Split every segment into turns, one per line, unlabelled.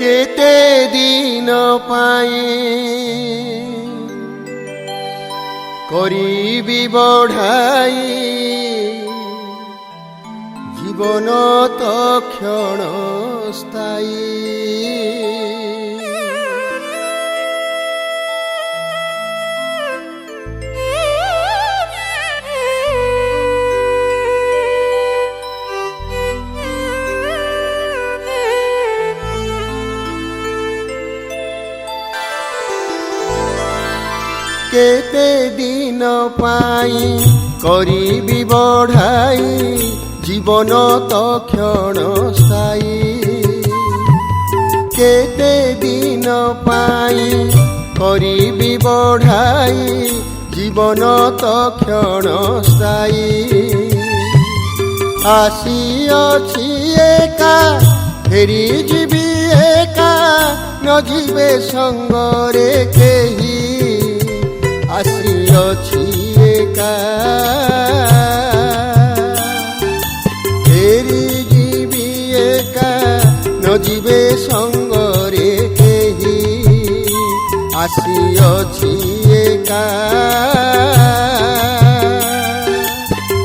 केते दिन पाए करिबी बढ़ाई जीवन तो क्षण स्थायी। केते दिन पाई करिबी बढ़ाई जीवन तो क्षण स्थायी। केते दिन पाई करिबी बढ़ाई जीवन तो क्षण स्थायी। आसिअछि एका फेरी जीवी एका न जीवे संगरे केही। आसिअछि एका फेरी जीवी एका न जीवे संगरे केही। आसिअछि एका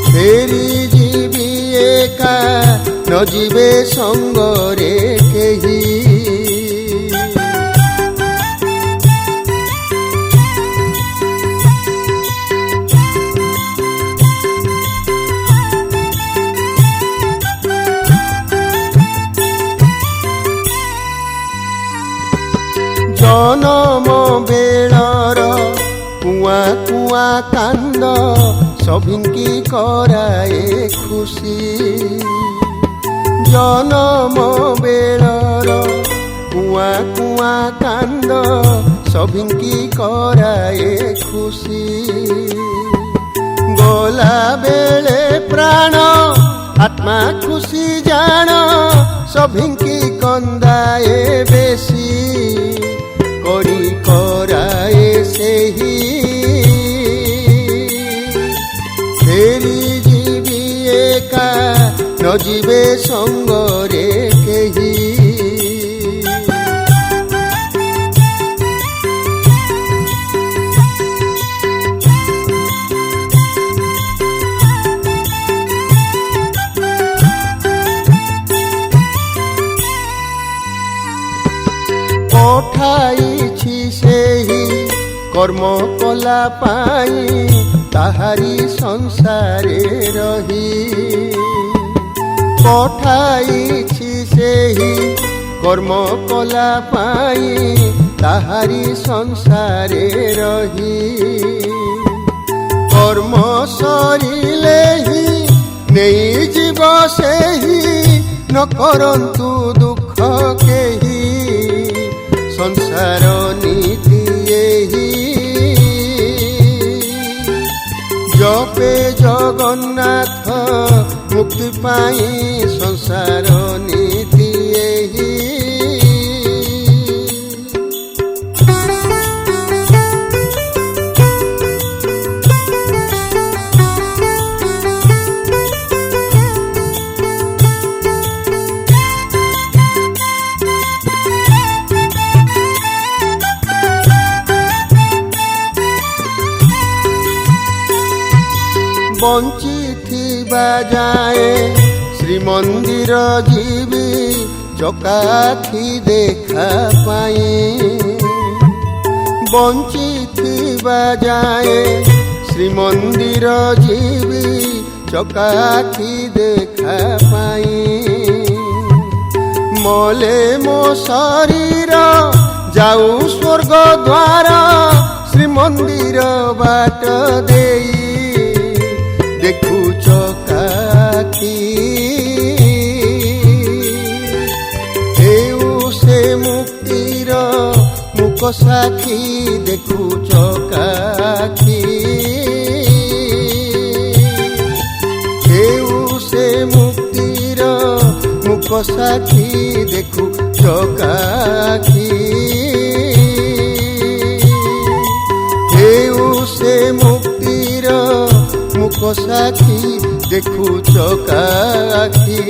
फेरी जीवी एका न जीवे संगरे केही। जनम बेलर कुआ कुआ कांद सभिंकी कराए खुशी। जनम बेलर कुआ कुआ कांद सभिंकी कराए खुशी। गला बेले प्राण आत्मा खुशी जान सभिंकी कंदाए बेसी। करी कराए सेही फेरी जीवी एका न जीवे संगरे केही। पठाइछि सेही कर्म कला पाई ताहारी संसारे रही। पठाइछि सेही कर्म कला पाई ताहारी संसारे रही। कर्म सरिले ही नहीं जीव सेही न करंतु दुख केही। संसार नीति एही जपे जगन्नाथ मुक्ति पाई संसार नीति एही। बंचिथिबा जाए श्रीमंदिर जीवी चकाखी देखा पाई। बंचिथिबा जाए श्रीमंदिर जीवी चकाखी देखा पाई। मले मो शरीर जाऊ स्वर्ग द्वार श्रीमंदिर बाट देई। देखु चकाखी हेउ से मुक्तिर मुख साखी। देखु चकाखी हेउ से मुक्तिर मुख साखी। देखु चकाखी हेउ से मुक्तिर मुख साखी। देखु चकाखी।